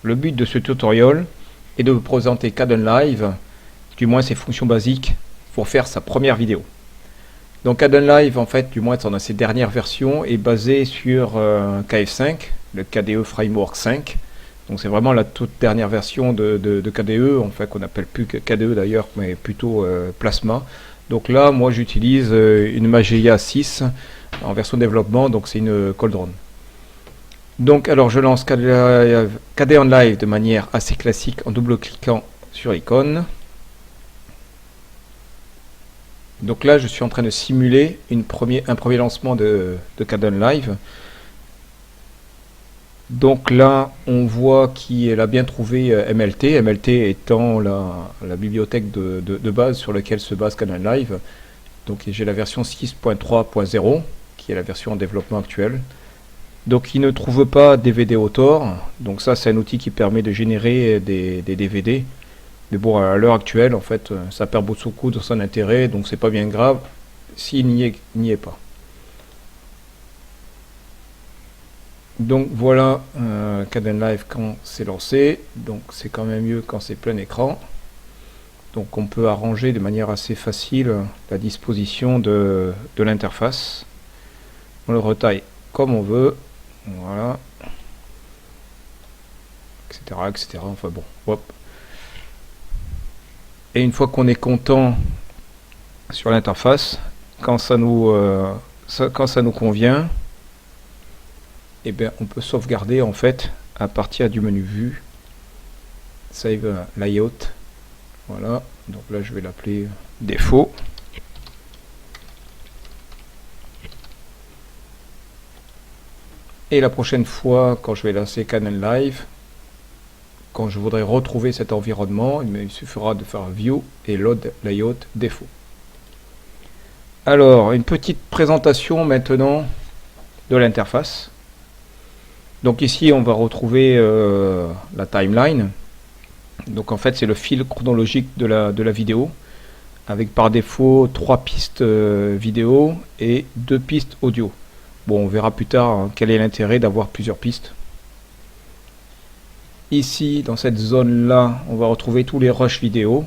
le but de ce tutoriel est de vous présenter Kdenlive, du moins ses fonctions basiques, pour faire sa première vidéo. Donc Kdenlive, en fait, du moins dans ses dernières versions, est basé sur KF5, le KDE Framework 5. Donc c'est vraiment la toute dernière version de KDE, en fait, qu'on n'appelle plus KDE d'ailleurs, mais plutôt Plasma. Donc là, moi j'utilise une Mageia 6 en version développement, donc c'est une Cold-Run. Donc alors je lance Kdenlive de manière assez classique en double-cliquant sur l'icône. Donc là je suis en train de simuler un premier lancement de Kdenlive. Donc là on voit qu'il a bien trouvé MLT, MLT étant la bibliothèque de base sur laquelle se base Kdenlive. Donc j'ai la version 6.3.0 qui est la version en développement actuelle. Donc il ne trouve pas DVD Author, donc ça c'est un outil qui permet de générer des DVD. Mais bon, à l'heure actuelle, en fait, ça perd beaucoup de son intérêt, donc c'est pas bien grave s'il n'y est pas. Donc voilà Kdenlive quand c'est lancé, donc c'est quand même mieux quand c'est plein écran. Donc on peut arranger de manière assez facile la disposition de l'interface. On le retaille comme on veut, voilà, etc., etc. Enfin bon, hop. Et une fois qu'on est content sur l'interface, quand ça nous convient, et bien on peut sauvegarder en fait à partir du menu vue, save layout. Voilà, donc là je vais l'appeler défaut. Et la prochaine fois, quand je vais lancer Kdenlive, quand je voudrais retrouver cet environnement, il suffira de faire View et Load Layout défaut. Alors, une petite présentation maintenant de l'interface. Donc ici, on va retrouver la timeline. Donc en fait, c'est le fil chronologique de la vidéo, avec par défaut 3 pistes vidéo et 2 pistes audio. Bon, on verra plus tard quel est l'intérêt d'avoir plusieurs pistes. Ici, dans cette zone-là, on va retrouver tous les rushs vidéo.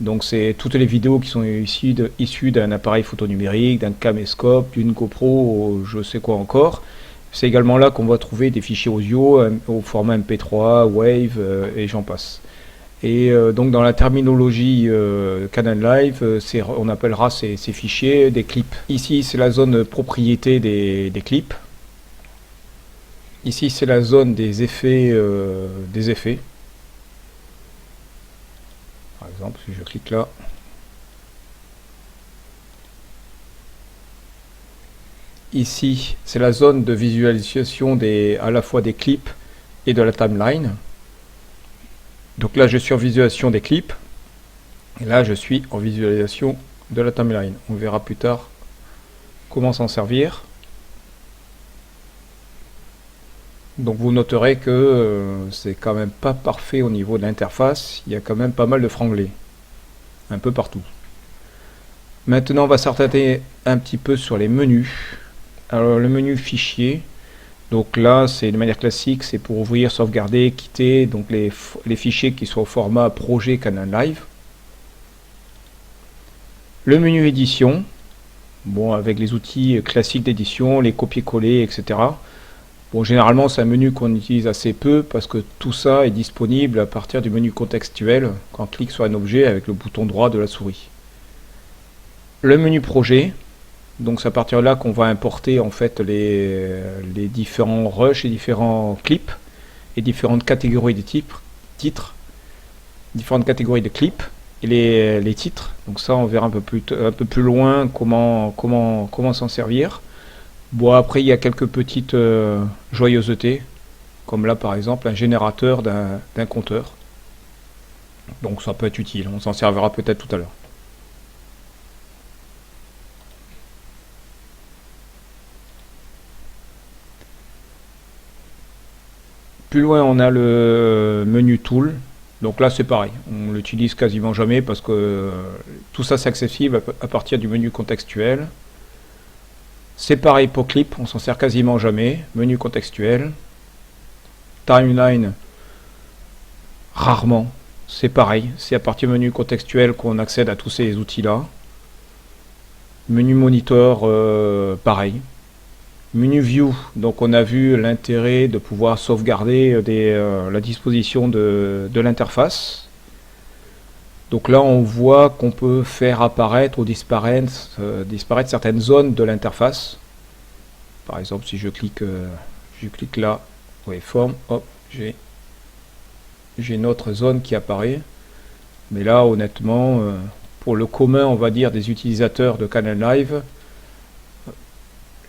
Donc c'est toutes les vidéos qui sont issues d'un appareil photo numérique, d'un caméscope, d'une GoPro, je sais quoi encore. C'est également là qu'on va trouver des fichiers audio au format MP3, Wave et j'en passe. Et donc dans la terminologie Kdenlive, on appellera ces fichiers des clips. Ici c'est la zone propriété des clips. Ici c'est la zone des effets. Par exemple, si je clique là. Ici c'est la zone de visualisation à la fois des clips et de la timeline. Donc là je suis en visualisation des clips. Et là je suis en visualisation de la timeline. On verra plus tard comment s'en servir. Donc vous noterez que c'est quand même pas parfait au niveau de l'interface, il y a quand même pas mal de franglais, un peu partout. Maintenant on va s'attarder un petit peu sur les menus. Alors le menu fichier, donc là c'est de manière classique, c'est pour ouvrir, sauvegarder, quitter, donc les fichiers qui sont au format projet Kdenlive. Le menu édition, bon avec les outils classiques d'édition, les copier-coller, etc. Bon, généralement, c'est un menu qu'on utilise assez peu parce que tout ça est disponible à partir du menu contextuel quand on clique sur un objet avec le bouton droit de la souris. Le menu projet, donc c'est à partir de là qu'on va importer en fait les différents rushs et différents clips et différentes catégories de titres, différentes catégories de clips et les titres. Donc ça, on verra un peu plus loin comment s'en servir. Bon, après il y a quelques petites joyeusetés, comme là par exemple un générateur d'un compteur. Donc ça peut être utile, on s'en servira peut-être tout à l'heure. Plus loin on a le menu Tool. Donc là c'est pareil, on l'utilise quasiment jamais parce que tout ça c'est accessible à partir du menu contextuel. C'est pareil pour clip, on s'en sert quasiment jamais. Menu contextuel. Timeline, Rarement. C'est pareil, c'est à partir du menu contextuel qu'on accède à tous ces outils-là. Menu monitor, pareil. Menu view, donc on a vu l'intérêt de pouvoir sauvegarder la disposition de l'interface. Donc là on voit qu'on peut faire apparaître ou disparaître certaines zones de l'interface. Par exemple si je clique là, waveform, hop, j'ai une autre zone qui apparaît. Mais là honnêtement, pour le commun on va dire des utilisateurs de Canal Live,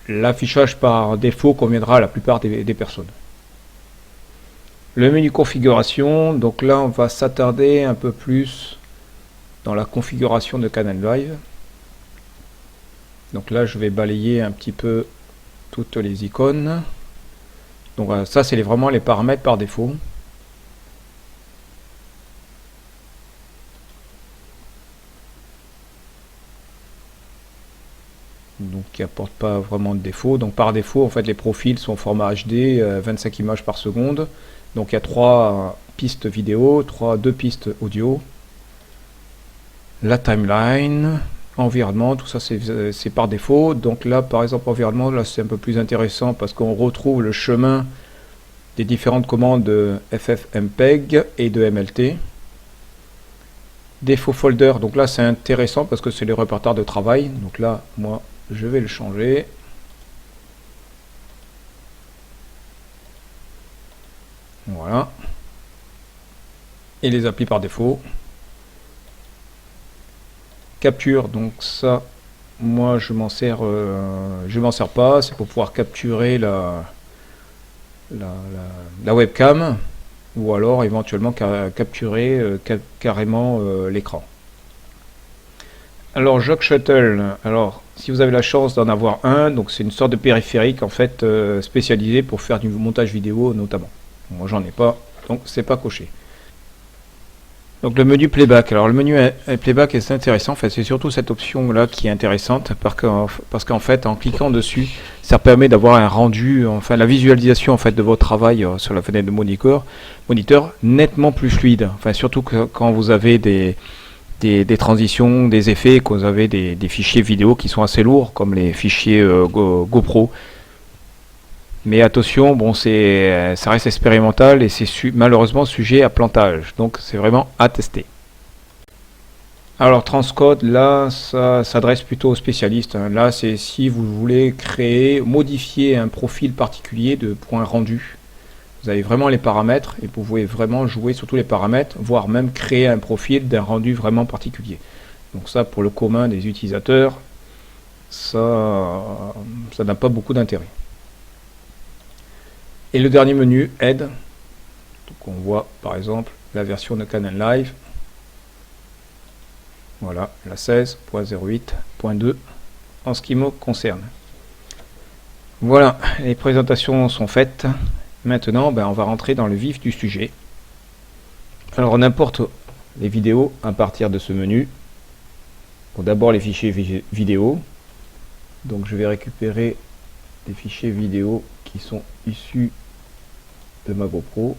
l'affichage par défaut conviendra à la plupart des personnes. Le menu configuration, donc là on va s'attarder un peu plus dans la configuration de Canal Live. Donc là je vais balayer un petit peu toutes les icônes. Donc ça c'est vraiment les paramètres par défaut. Donc qui apporte pas vraiment de défaut. Donc par défaut en fait les profils sont au format HD, 25 images par seconde. Donc il y a 3 pistes vidéo, 2 pistes audio. La timeline, environnement, tout ça c'est par défaut. Donc là par exemple environnement, là c'est un peu plus intéressant parce qu'on retrouve le chemin des différentes commandes de FFmpeg et de MLT. Défaut folder, donc là c'est intéressant parce que c'est le répertoire de travail. Donc là moi je vais le changer. Voilà. Et les applis par défaut. Capture, donc ça, moi je m'en sers pas. C'est pour pouvoir capturer la webcam ou alors éventuellement capturer carrément l'écran. Alors Jog Shuttle, alors si vous avez la chance d'en avoir un, donc c'est une sorte de périphérique en fait spécialisé pour faire du montage vidéo notamment. Moi j'en ai pas, donc c'est pas coché. Donc le menu playback, alors le menu playback est intéressant, enfin, c'est surtout cette option là qui est intéressante parce qu'en fait en cliquant dessus ça permet d'avoir un rendu, enfin la visualisation en fait de votre travail sur la fenêtre de moniteur nettement plus fluide, enfin surtout quand vous avez des transitions, des effets, quand vous avez des fichiers vidéo qui sont assez lourds comme les fichiers GoPro. Mais attention, bon, ça reste expérimental et c'est malheureusement sujet à plantage. Donc c'est vraiment à tester. Alors transcode, là, ça s'adresse plutôt aux spécialistes. Là, c'est si vous voulez modifier un profil particulier pour un rendu. Vous avez vraiment les paramètres et vous pouvez vraiment jouer sur tous les paramètres, voire même créer un profil d'un rendu vraiment particulier. Donc ça, pour le commun des utilisateurs, ça n'a pas beaucoup d'intérêt. Et le dernier menu, Aide. Donc on voit par exemple la version de Canal Live. Voilà, la 16.08.2 en ce qui me concerne. Voilà, les présentations sont faites. Maintenant, on va rentrer dans le vif du sujet. Alors on importe les vidéos à partir de ce menu. Bon, d'abord les fichiers vidéo. Donc je vais récupérer des fichiers vidéo qui sont issus de ma GoPro.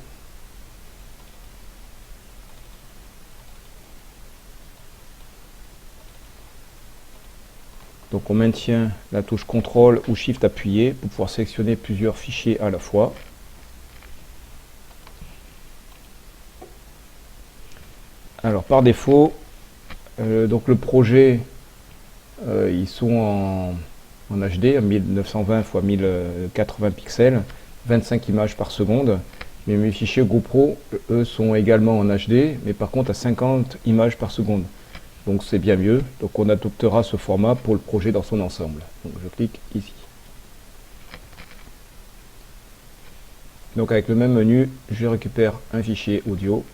Donc on maintient la touche CTRL ou SHIFT appuyé pour pouvoir sélectionner plusieurs fichiers à la fois. Alors par défaut, donc le projet, ils sont en HD, 1920 x 1080 pixels, 25 images par seconde. Mais mes fichiers GoPro, eux, sont également en HD, mais par contre à 50 images par seconde. Donc c'est bien mieux. Donc on adoptera ce format pour le projet dans son ensemble. Donc je clique ici. Donc avec le même menu, je récupère un fichier audio.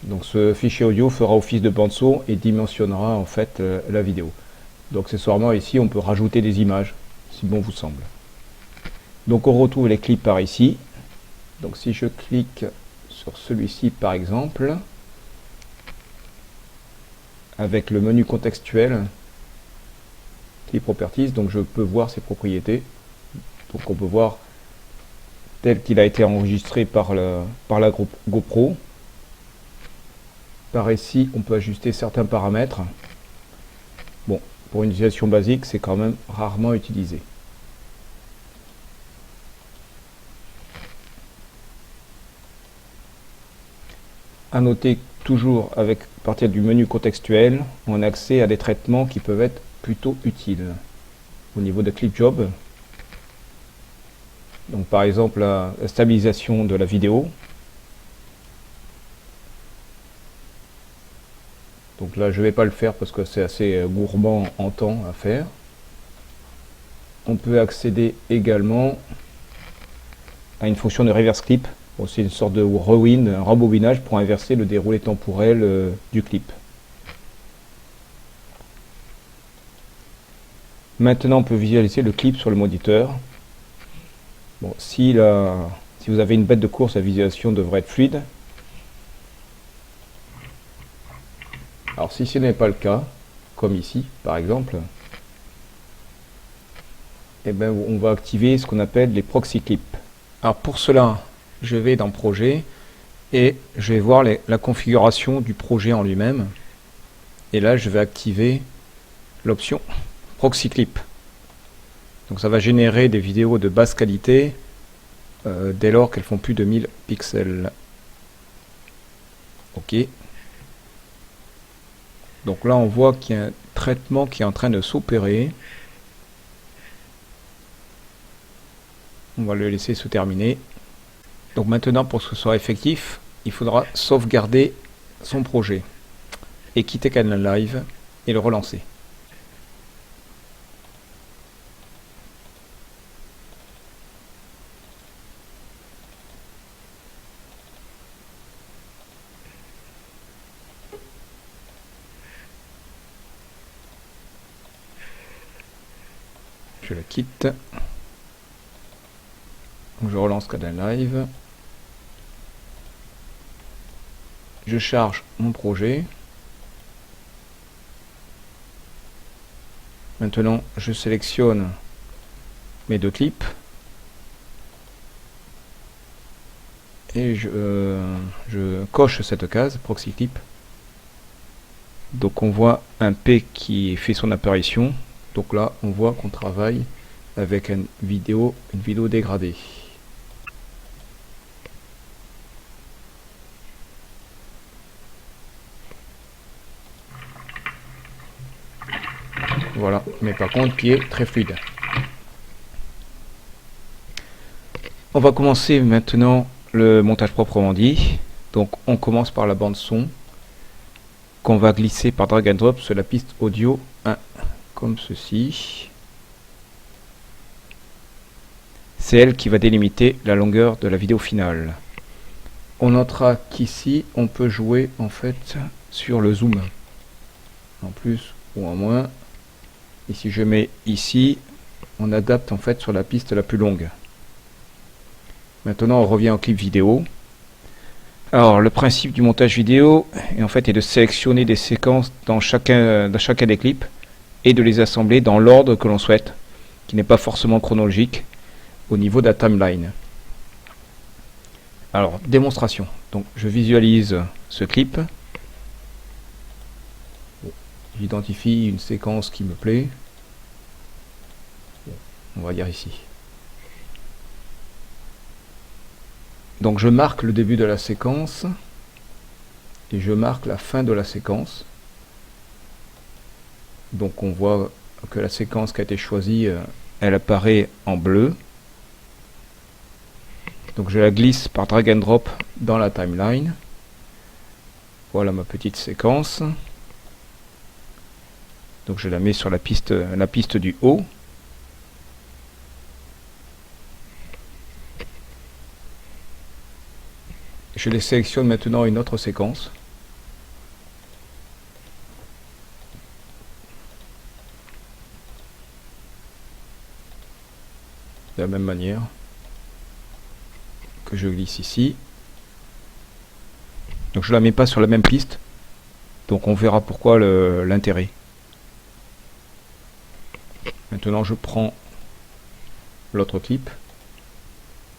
Donc ce fichier audio fera office de bande son et dimensionnera en fait la vidéo. Donc accessoirement ici on peut rajouter des images si bon vous semble. Donc on retrouve les clips par ici. Donc si je clique sur celui-ci par exemple, avec le menu contextuel, Clip Properties, donc je peux voir ses propriétés. Donc on peut voir tel qu'il a été enregistré par la GoPro. Par ici, on peut ajuster certains paramètres. Bon, pour une utilisation basique, c'est quand même rarement utilisé. À noter toujours avec à partir du menu contextuel, on a accès à des traitements qui peuvent être plutôt utiles. Au niveau de Clip Job, donc par exemple la stabilisation de la vidéo. Donc là je ne vais pas le faire parce que c'est assez gourmand en temps à faire. On peut accéder également à une fonction de reverse clip. Bon, c'est une sorte de rewind, un rembobinage pour inverser le déroulé temporel du clip. Maintenant on peut visualiser le clip sur le moniteur. Bon, si vous avez une bête de course, la visualisation devrait être fluide. Alors si ce n'est pas le cas, comme ici par exemple, eh ben, on va activer ce qu'on appelle les proxy clips. Alors pour cela, je vais dans projet et je vais voir la configuration du projet en lui-même. Et là je vais activer l'option proxy clip. Donc ça va générer des vidéos de basse qualité dès lors qu'elles font plus de 1000 pixels. Ok. Donc là on voit qu'il y a un traitement qui est en train de s'opérer. On va le laisser se terminer. Donc maintenant, pour que ce soit effectif, il faudra sauvegarder son projet et quitter Canal Live et le relancer. Je la quitte. Je relance Canal Live. Je charge mon projet. Maintenant, je sélectionne mes deux clips. Et je coche cette case, proxy clip. Donc on voit un P qui fait son apparition. Donc là, on voit qu'on travaille avec une vidéo dégradée. Voilà, mais par contre qui est très fluide. On va commencer maintenant le montage proprement dit. Donc on commence par la bande son qu'on va glisser par drag and drop sur la piste audio 1, comme ceci. C'est elle qui va délimiter la longueur de la vidéo finale. On notera qu'ici on peut jouer en fait sur le zoom, en plus ou en moins. Et si je mets ici, on adapte en fait sur la piste la plus longue. Maintenant on revient au clip vidéo. Alors le principe du montage vidéo est de sélectionner des séquences dans chacun des clips et de les assembler dans l'ordre que l'on souhaite, qui n'est pas forcément chronologique au niveau de la timeline. Alors démonstration. Donc je visualise ce clip. J'identifie une séquence qui me plaît. On va dire ici. Donc je marque le début de la séquence et je marque la fin de la séquence. Donc on voit que la séquence qui a été choisie, elle apparaît en bleu. Donc je la glisse par drag and drop dans la timeline. Voilà ma petite séquence. Donc je la mets sur la piste du haut. Je les sélectionne maintenant une autre séquence. De la même manière que je glisse ici. Donc je la mets pas sur la même piste. Donc on verra pourquoi l'intérêt. Maintenant je prends l'autre clip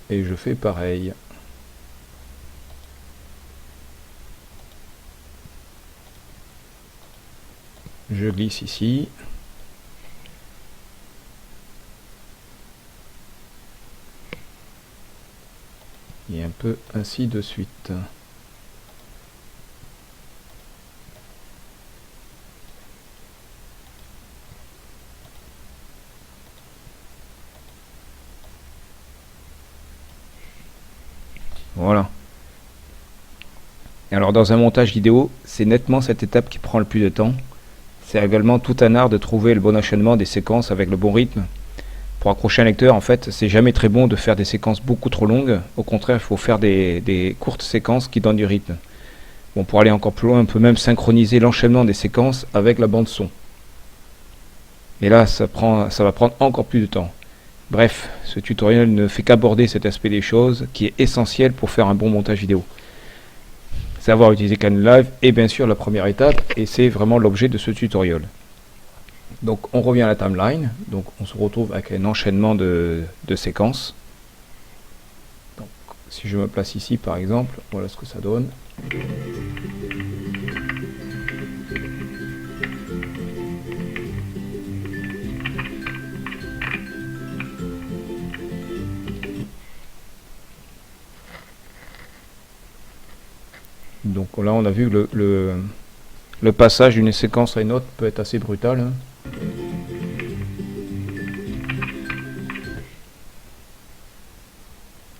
et je fais pareil. Je glisse ici. Et un peu ainsi de suite. Voilà. Alors dans un montage vidéo, c'est nettement cette étape qui prend le plus de temps. C'est également tout un art de trouver le bon enchaînement des séquences avec le bon rythme. Pour accrocher un lecteur, en fait, c'est jamais très bon de faire des séquences beaucoup trop longues. Au contraire, il faut faire des courtes séquences qui donnent du rythme. Bon, pour aller encore plus loin, on peut même synchroniser l'enchaînement des séquences avec la bande son. Et là, ça va prendre encore plus de temps. Bref, ce tutoriel ne fait qu'aborder cet aspect des choses qui est essentiel pour faire un bon montage vidéo. Savoir utiliser Kdenlive est bien sûr la première étape et c'est vraiment l'objet de ce tutoriel. Donc on revient à la timeline, donc on se retrouve avec un enchaînement de séquences. Donc, si je me place ici par exemple, voilà ce que ça donne. Donc là on a vu que le passage d'une séquence à une autre peut être assez brutal. Hein.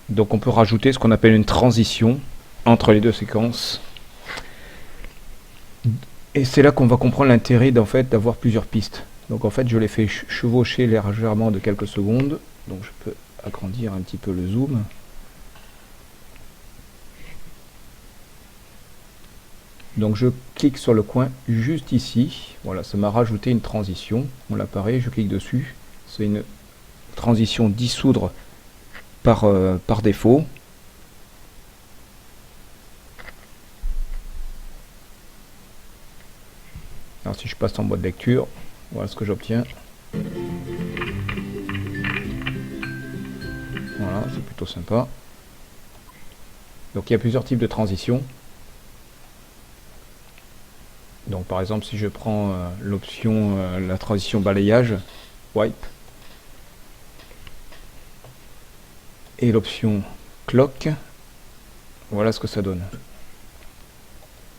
Donc on peut rajouter ce qu'on appelle une transition entre les deux séquences. Et c'est là qu'on va comprendre l'intérêt d'en fait d'avoir plusieurs pistes. Donc en fait je les fais chevaucher légèrement de quelques secondes. Donc je peux agrandir un petit peu le zoom. Donc je clique sur le coin juste ici. Voilà, ça m'a rajouté une transition. On l'apparaît, je clique dessus. C'est une transition dissoudre par défaut. Alors si je passe en mode lecture, voilà ce que j'obtiens. Voilà, c'est plutôt sympa. Donc il y a plusieurs types de transitions. Donc par exemple si je prends l'option la transition balayage, wipe, et l'option clock, voilà ce que ça donne.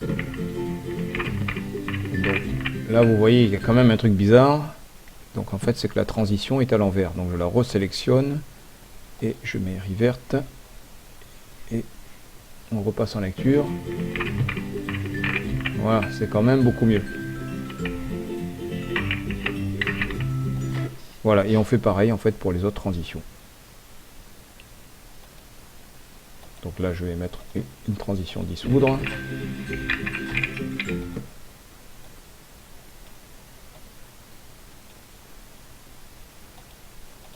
Donc, là vous voyez il y a quand même un truc bizarre. Donc en fait c'est que la transition est à l'envers. Donc je la resélectionne et je mets revert et on repasse en lecture. Voilà, c'est quand même beaucoup mieux. Voilà, et on fait pareil en fait pour les autres transitions. Donc là je vais mettre une transition dissoudre.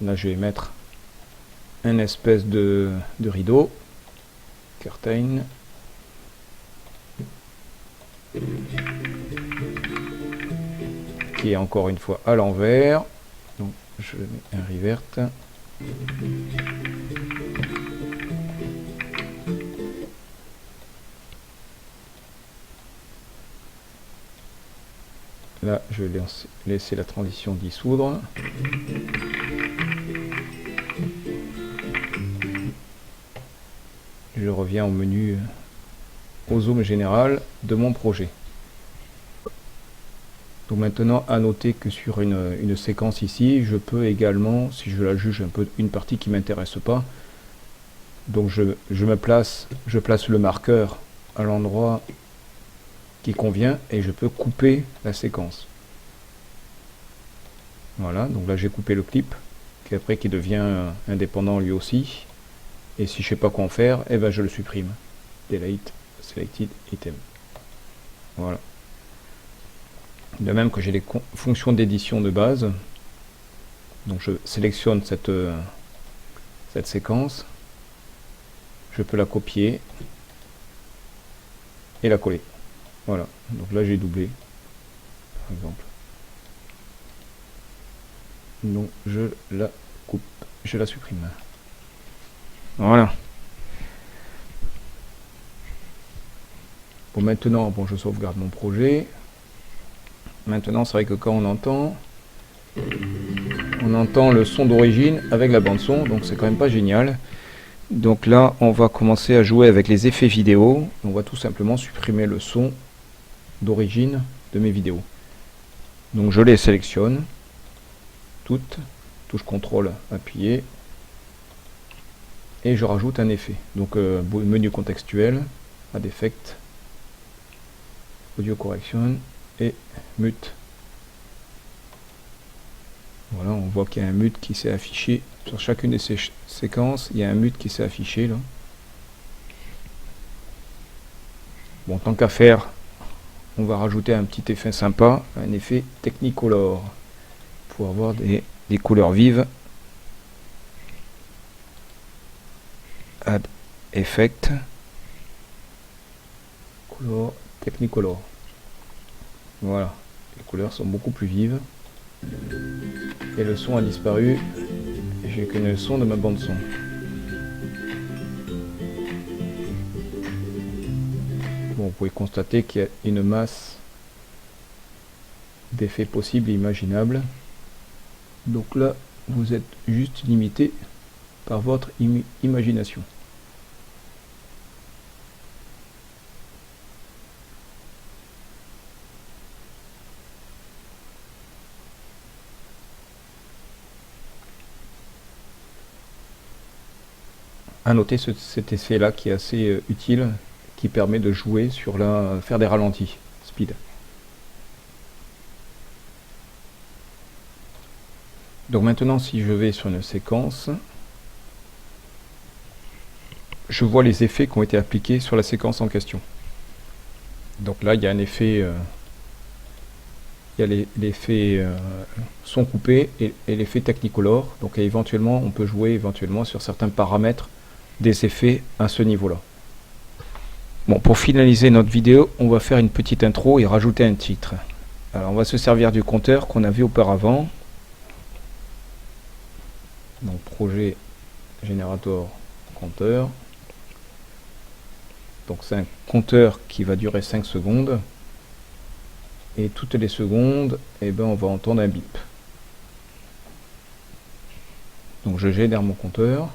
Là je vais mettre un espèce de rideau, curtain. Qui est encore une fois à l'envers. Donc je mets un revert. Là je vais laisser la transition dissoudre. Je reviens au menu, au zoom général de mon projet. Donc maintenant à noter que sur une séquence ici, je peux également, si je la juge un peu une partie qui m'intéresse pas, donc je place le marqueur à l'endroit qui convient et je peux couper la séquence. Voilà, donc là j'ai coupé le clip, qui devient indépendant lui aussi. Et si je sais pas quoi en faire, eh ben je le supprime. Delete selected item. Voilà. De même que j'ai les fonctions d'édition de base. Donc je sélectionne cette séquence. Je peux la copier et la coller. Voilà. Donc là j'ai doublé, par exemple. donc je la coupe, je la supprime. Voilà. Bon, maintenant, bon, je sauvegarde mon projet. Maintenant, c'est vrai que quand on entend le son d'origine avec la bande son, donc c'est quand même pas génial. Donc là, on va commencer à jouer avec les effets vidéo. On va tout simplement supprimer le son d'origine de mes vidéos. Donc je les sélectionne toutes, touche CTRL appuyé, et je rajoute un effet. Donc menu contextuel, Add Effect, Audio Correction et Mute. Voilà, on voit qu'il y a un mute qui s'est affiché sur chacune de ces séquences. Il y a un mute qui s'est affiché là. Bon, tant qu'à faire, on va rajouter un petit effet sympa, un effet Technicolor, pour avoir des couleurs vives. Add Effect, Color, Technicolor. Voilà, les couleurs sont beaucoup plus vives. Et le son a disparu. J'ai que le son de ma bande son. Bon, vous pouvez constater qu'il y a une masse d'effets possibles et imaginables. Donc là, vous êtes juste limité par votre imagination. À noter cet effet là qui est assez utile, qui permet de jouer sur faire des ralentis, speed. Donc maintenant, si je vais sur une séquence, je vois les effets qui ont été appliqués sur la séquence en question. Donc là, il y a un effet, il y a l'effet son coupé et l'effet Technicolor. Donc éventuellement, on peut jouer éventuellement sur certains paramètres des effets à ce niveau-là. Bon, pour finaliser notre vidéo, on va faire une petite intro et rajouter un titre. Alors, on va se servir du compteur qu'on avait auparavant. Donc, projet générateur compteur. Donc, c'est un compteur qui va durer 5 secondes. Et toutes les secondes, eh ben, on va entendre un bip. Donc, je génère mon compteur.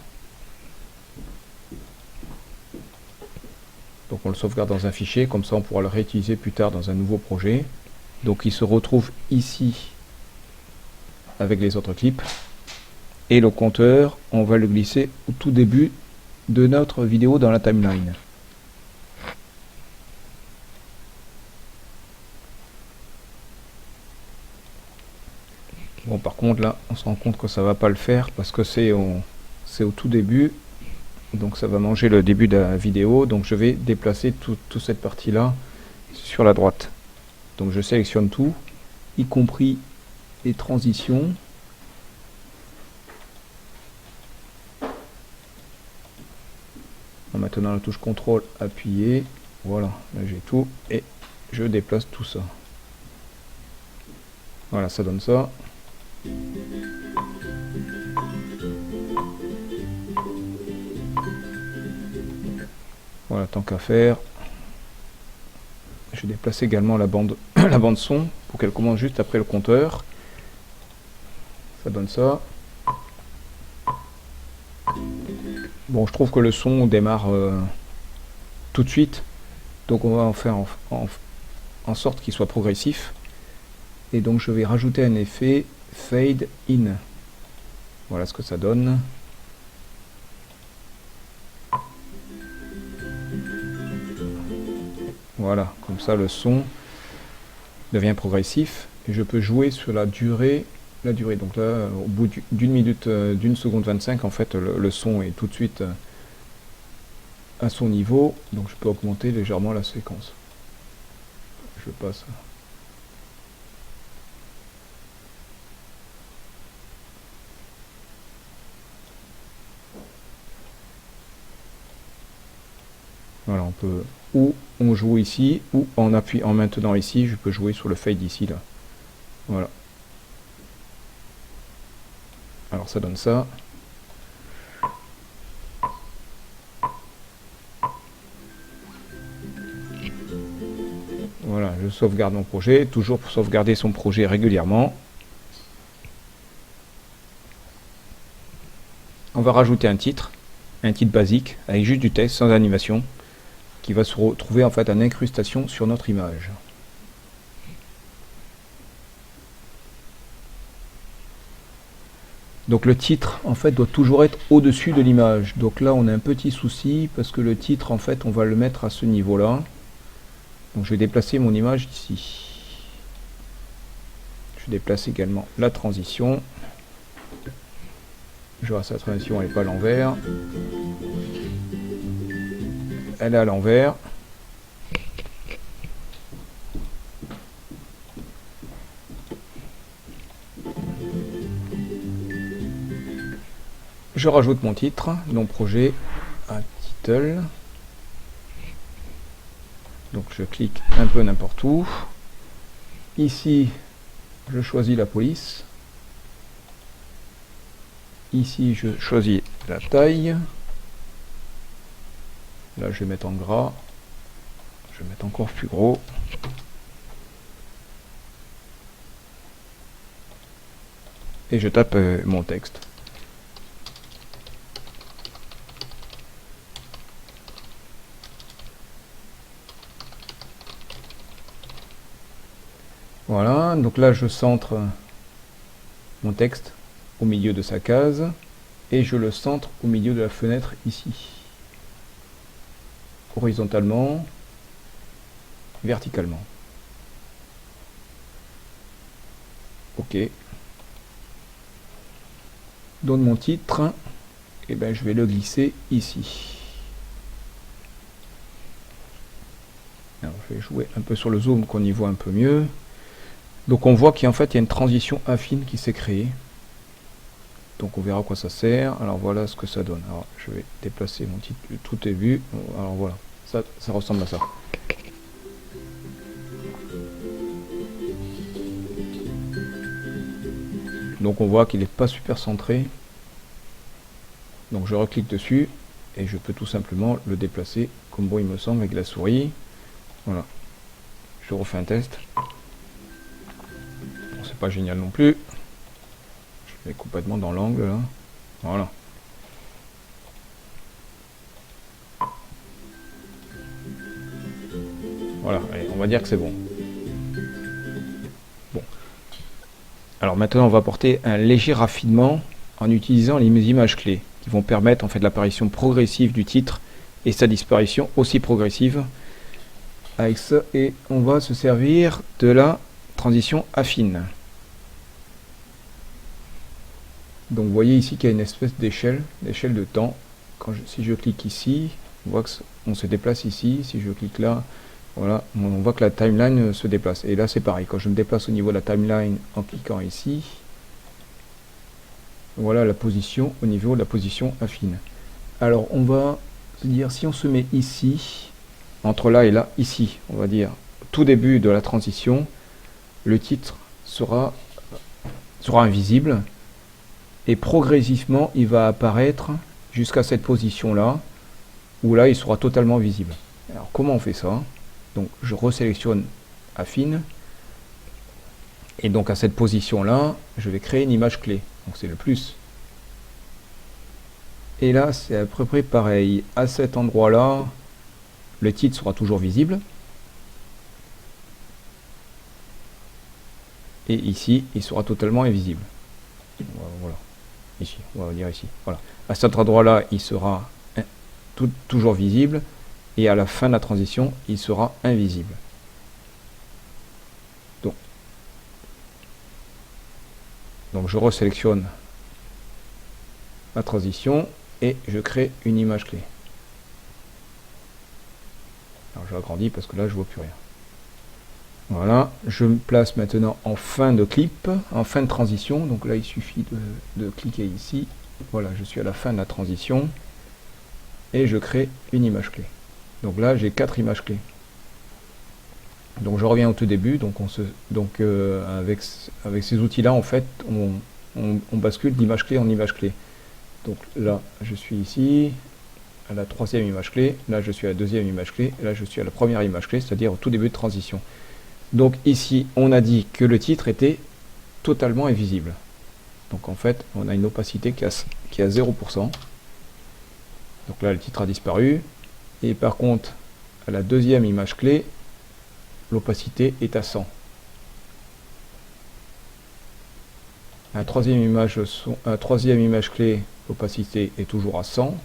Donc on le sauvegarde dans un fichier, comme ça on pourra le réutiliser plus tard dans un nouveau projet. Donc il se retrouve ici avec les autres clips. Et le compteur, on va le glisser au tout début de notre vidéo dans la timeline. Bon, par contre là, on se rend compte que ça va pas le faire parce que c'est au tout début. Donc ça va manger le début de la vidéo, donc je vais déplacer toute cette partie là sur la droite. Donc je sélectionne tout, y compris les transitions. En maintenant la touche CTRL appuyée, voilà, là j'ai tout et je déplace tout ça. Voilà, ça donne ça. Voilà, tant qu'à faire, je déplace également la bande son pour qu'elle commence juste après le compteur. Ça donne ça. Bon, je trouve que le son démarre tout de suite, donc on va en faire en sorte qu'il soit progressif. Et donc je vais rajouter un effet Fade In. Voilà ce que ça donne. Voilà, comme ça le son devient progressif et je peux jouer sur la durée. Donc là, au bout d'une minute, d'une seconde 25, en fait, le son est tout de suite à son niveau, donc je peux augmenter légèrement la séquence. Je passe. Voilà, on peut, ou on joue ici, ou en maintenant ici, je peux jouer sur le fade ici, là. Voilà. Alors ça donne ça. Voilà, je sauvegarde mon projet, toujours pour sauvegarder son projet régulièrement. On va rajouter un titre basique, avec juste du texte, sans animation, qui va se retrouver en fait en incrustation sur notre image. Donc le titre en fait doit toujours être au-dessus de l'image. Donc là on a un petit souci parce que le titre en fait on va le mettre à ce niveau-là. Donc je vais déplacer mon image ici. Je déplace également la transition. Je vois sa transition elle n'est pas à l'envers. Elle est à l'envers. Je rajoute mon titre, nom projet, un title. Donc je clique un peu n'importe où. Ici, je choisis la police. Ici, je choisis la taille. Là, je vais mettre en gras. Je vais mettre encore plus gros. Et je tape mon texte. Voilà, donc là je centre mon texte au milieu de sa case et je le centre au milieu de la fenêtre ici. Horizontalement, verticalement. Ok. Donne mon titre, et ben je vais le glisser ici. Alors, je vais jouer un peu sur le zoom qu'on y voit un peu mieux. Donc on voit qu'en fait il y a une transition affine qui s'est créée. Donc on verra à quoi ça sert. Alors voilà ce que ça donne. Alors je vais déplacer mon titre du tout début. Alors voilà, ça ressemble à ça. Donc on voit qu'il n'est pas super centré. Donc je reclique dessus et je peux tout simplement le déplacer comme bon il me semble avec la souris. Voilà. Je refais un test. Bon, c'est pas génial non plus. Je vais complètement dans l'angle là. Voilà. Voilà, allez, on va dire que c'est bon. Bon. Alors maintenant on va apporter un léger raffinement en utilisant les images clés qui vont permettre en fait l'apparition progressive du titre et sa disparition aussi progressive avec ça, et on va se servir de la transition affine. Donc vous voyez ici qu'il y a une espèce d'échelle de temps. Si je clique ici, on voit qu'on se déplace ici. Si je clique là, voilà, on voit que la timeline se déplace. Et là c'est pareil, quand je me déplace au niveau de la timeline en cliquant ici, voilà la position au niveau de la position affine. Alors on va se dire, si on se met ici, entre là et là, ici, on va dire, tout début de la transition, le titre sera invisible. Et progressivement, il va apparaître jusqu'à cette position-là, où là, il sera totalement visible. Alors, comment on fait ça? Donc, je resélectionne affine. Et donc, à cette position-là, je vais créer une image clé. Donc, c'est le plus. Et là, c'est à peu près pareil. À cet endroit-là, le titre sera toujours visible. Et ici, il sera totalement invisible. Voilà. Ici, on va dire ici. Voilà. À cet endroit-là, il sera toujours visible. Et à la fin de la transition, il sera invisible. Donc je resélectionne ma transition et je crée une image clé. Alors je l'agrandis parce que là je vois plus rien. Voilà, je me place maintenant en fin de clip, en fin de transition. Donc là il suffit de cliquer ici. Voilà, je suis à la fin de la transition et je crée une image clé. Donc là j'ai 4 images clés. Donc je reviens au tout début. Donc avec ces outils là en fait on bascule d'image clé en image clé. Donc là, je suis ici, à la troisième image clé, là je suis à la deuxième image clé, et là je suis à la première image clé, c'est-à-dire au tout début de transition. Donc ici, on a dit que le titre était totalement invisible. Donc en fait, on a une opacité qui est à 0%. Donc là, le titre a disparu. Et par contre, à la deuxième image clé, l'opacité est à 100. À la troisième image clé, l'opacité est toujours à 100.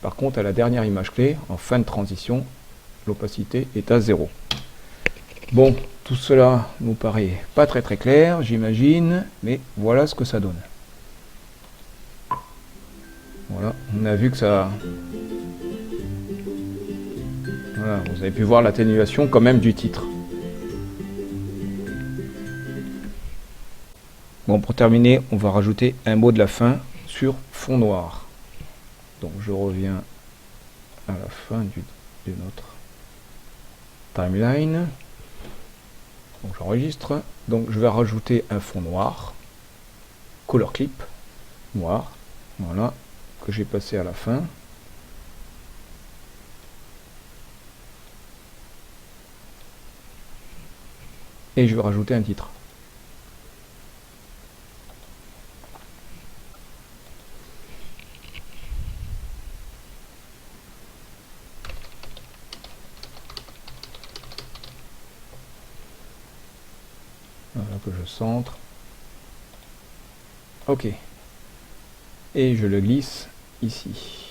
Par contre, à la dernière image clé, en fin de transition, l'opacité est à 0. Bon, tout cela nous paraît pas très clair, j'imagine, mais voilà ce que ça donne. Voilà, on a vu que ça... Voilà, vous avez pu voir l'atténuation quand même du titre. Bon, pour terminer, on va rajouter un mot de la fin sur fond noir. Donc je reviens à la fin de notre timeline. Donc j'enregistre. Donc je vais rajouter un fond noir, color clip noir, voilà, que j'ai passé à la fin. Et je vais rajouter un titre. Voilà, que je centre. Ok. Et je le glisse ici.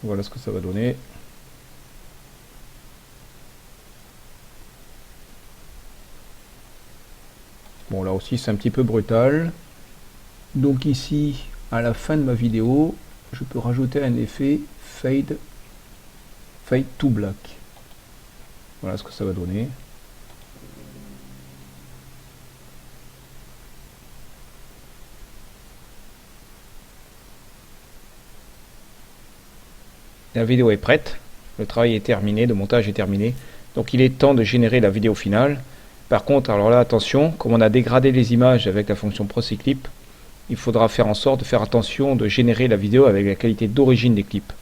Voilà ce que ça va donner. Bon, là aussi c'est un petit peu brutal. Donc ici, à la fin de ma vidéo, je peux rajouter un effet fade to black. Voilà ce que ça va donner. La vidéo est prête, le travail est terminé, le montage est terminé. Donc il est temps de générer la vidéo finale. Par contre, alors là attention, comme on a dégradé les images avec la fonction ProClip, il faudra faire en sorte de faire attention de générer la vidéo avec la qualité d'origine des clips.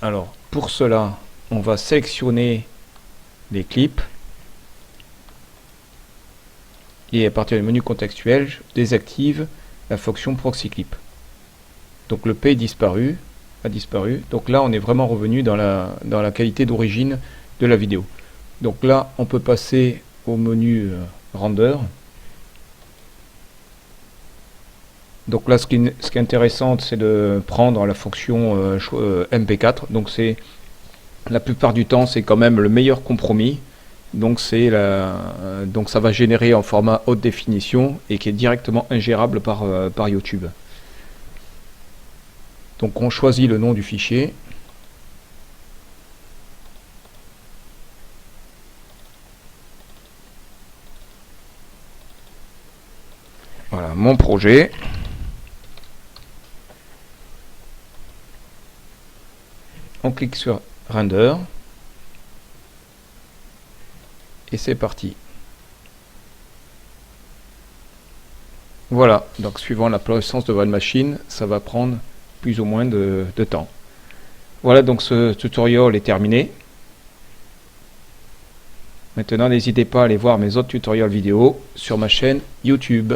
Alors pour cela, on va sélectionner les clips. Et à partir du menu contextuel, je désactive la fonction ProClip. Donc le P est disparu, a disparu. Donc là, on est vraiment revenu dans la qualité d'origine de la vidéo. Donc là, on peut passer au menu Render. Donc là, ce qui est intéressant, c'est de prendre la fonction MP4. Donc c'est la plupart du temps, c'est quand même le meilleur compromis. Donc donc ça va générer en format haute définition et qui est directement ingérable par YouTube. Donc on choisit le nom du fichier. Voilà, mon projet. On clique sur Render. Et c'est parti. Voilà, donc suivant la puissance de votre machine, ça va prendre plus ou moins de temps. Voilà, donc ce tutoriel est terminé. Maintenant, n'hésitez pas à aller voir mes autres tutoriels vidéo sur ma chaîne YouTube.